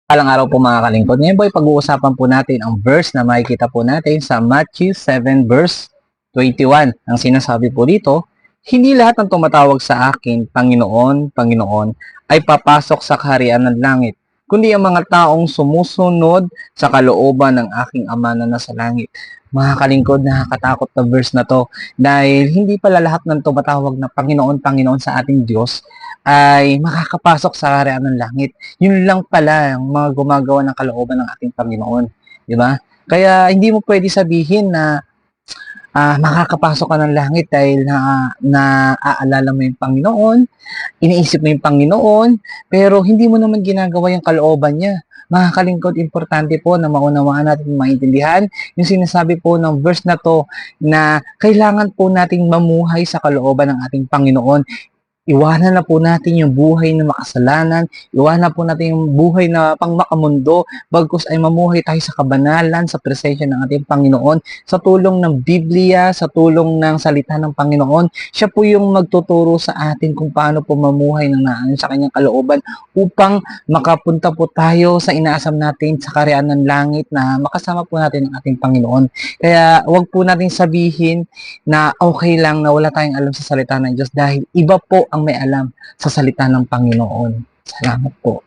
Palang araw po mga kalingkod. Ngayon po ay pag-uusapan po natin ang verse na makikita po natin sa Matthew 7 verse 21. Ang sinasabi po dito, hindi lahat ng tumatawag sa akin, Panginoon, Panginoon, ay papasok sa kaharian ng langit, kundi ang mga taong sumusunod sa kalooban ng aking Ama na nasa langit. Mga kalingkod, nakakatakot na verse na to dahil hindi pala lahat ng tumatawag na Panginoon, Panginoon sa ating Diyos ay makakapasok sa kaharian ng langit. Yun lang pala ang mga gumagawa ng kalooban ng ating Panginoon, di ba? Kaya hindi mo pwede sabihin na makakapasok ka ng langit dahil naaalala mo yung Panginoon, iniisip mo yung Panginoon, pero hindi mo naman ginagawa yung kalooban niya. Mga kalingkod, importante po na maunawaan natin, maintindihan yung sinasabi po ng verse na to na kailangan po nating mamuhay sa kalooban ng ating Panginoon. Iwanan na po natin yung buhay na makasalanan, iwanan po natin yung buhay na pangmakamundo, bagkus ay mamuhay tayo sa kabanalan, sa presensya ng ating Panginoon, sa tulong ng Biblia, sa tulong ng salita ng Panginoon. Siya po yung magtuturo sa atin kung paano po mamuhay ng naan sa kanyang kalooban upang makapunta po tayo sa inaasam natin sa kaharian ng langit na makasama po natin ang ating Panginoon. Kaya wag po natin sabihin na okay lang na wala tayong alam sa salita ng Diyos dahil iba po ang may alam sa salita ng Panginoon. Salamat po.